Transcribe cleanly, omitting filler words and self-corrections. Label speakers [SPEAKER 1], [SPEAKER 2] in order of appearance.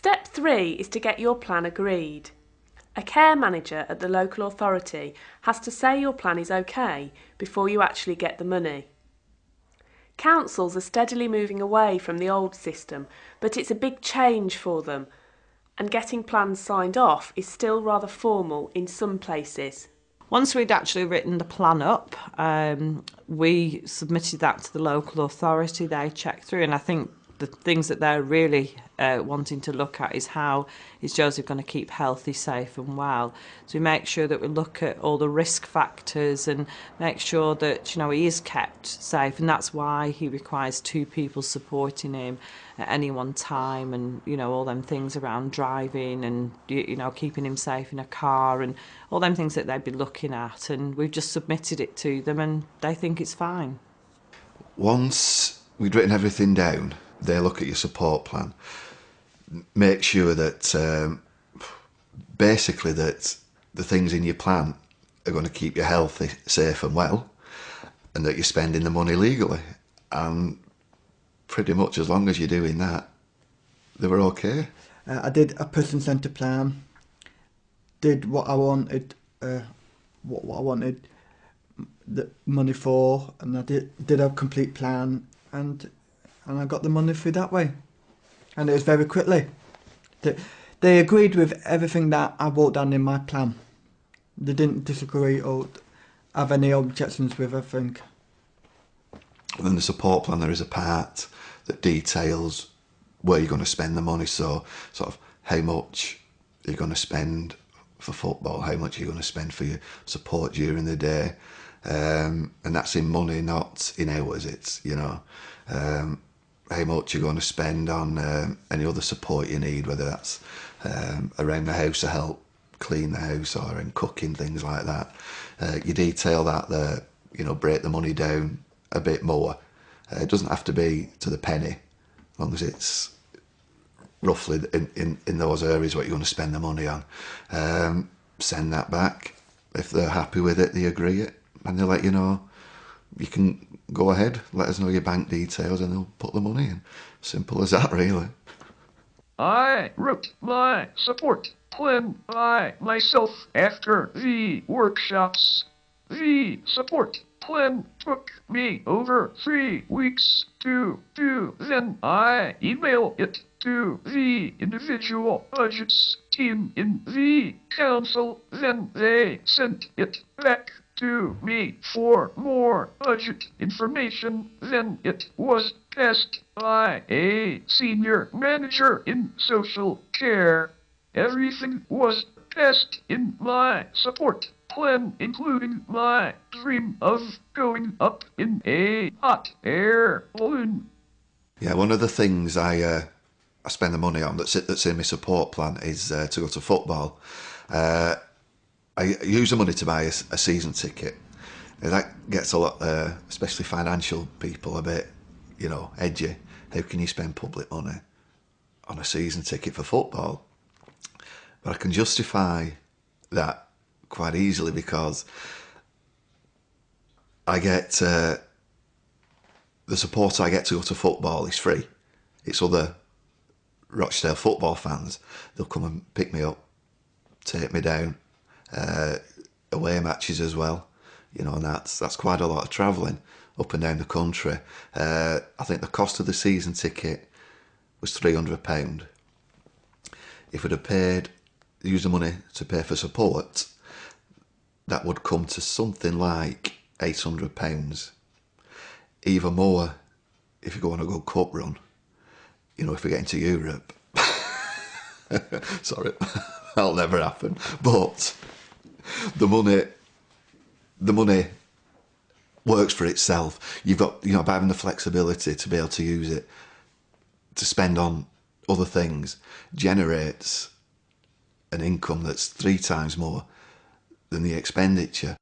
[SPEAKER 1] Step 3 is to get your plan agreed. A care manager at the local authority has to say your plan is okay before you actually get the money. Councils are steadily moving away from the old system, but it's a big change for them, and getting plans signed off is still rather formal in some places.
[SPEAKER 2] Once we'd actually written the plan up, we submitted that to the local authority. They checked through, and I think the things that they're really wanting to look at is how is Joseph going to keep healthy, safe and well. So we make sure that we look at all the risk factors and make sure that he is kept safe, and that's why he requires 2 people supporting him at any one time, and all them things around driving and keeping him safe in a car and all them things that they'd be looking at, and we've just submitted it to them and they think it's fine.
[SPEAKER 3] Once we'd written everything down, they look at your support plan, make sure that basically that the things in your plan are going to keep you healthy, safe and well, and that you're spending the money legally. And pretty much as long as you're doing that, they were okay.
[SPEAKER 4] I did a person-centred plan, did what I wanted, what I wanted the money for, and I did a complete plan, and I got the money through that way, and it was very quickly. They agreed with everything that I wrote down in my plan. They didn't disagree or have any objections with everything.
[SPEAKER 3] And then the support plan, there is a part that details where you're going to spend the money, so sort of how much you're going to spend for football, how much you're going to spend for your support during the day, and that's in money, not in hours. It's how much you're going to spend on any other support you need, whether that's around the house to help clean the house or in cooking, things like that. You detail that there, break the money down a bit more. It doesn't have to be to the penny, as long as it's roughly in those areas what you're going to spend the money on. Send that back. If they're happy with it, they agree it, and they'll let you know. You can go ahead, let us know your bank details and they'll put the money in. Simple as that, really.
[SPEAKER 5] I wrote my support plan by myself after the workshops. The support plan took me over 3 weeks to do. Then I email it to the individual budgets team in the council. Then they sent it back to me for more budget information. Then it was passed by a senior manager in social care. Everything was passed in my support plan, including my dream of going up in a hot air balloon.
[SPEAKER 3] Yeah, one of the things I spend the money on that's in my support plan is to go to football. I use the money to buy a season ticket. And that gets a lot, especially financial people, a bit, edgy. How can you spend public money on a season ticket for football? But I can justify that quite easily because I get the support I get to go to football is free. It's other Rochdale football fans. They'll come and pick me up, take me down. Away matches as well, and that's quite a lot of travelling up and down the country. I think the cost of the season ticket was £300. If we'd have used the money to pay for support, that would come to something like £800. Even more if you go on a good cup run, if we get into Europe. Sorry, that'll never happen. But the money works for itself. You've got, by having the flexibility to be able to use it to spend on other things, generates an income that's 3 times more than the expenditure.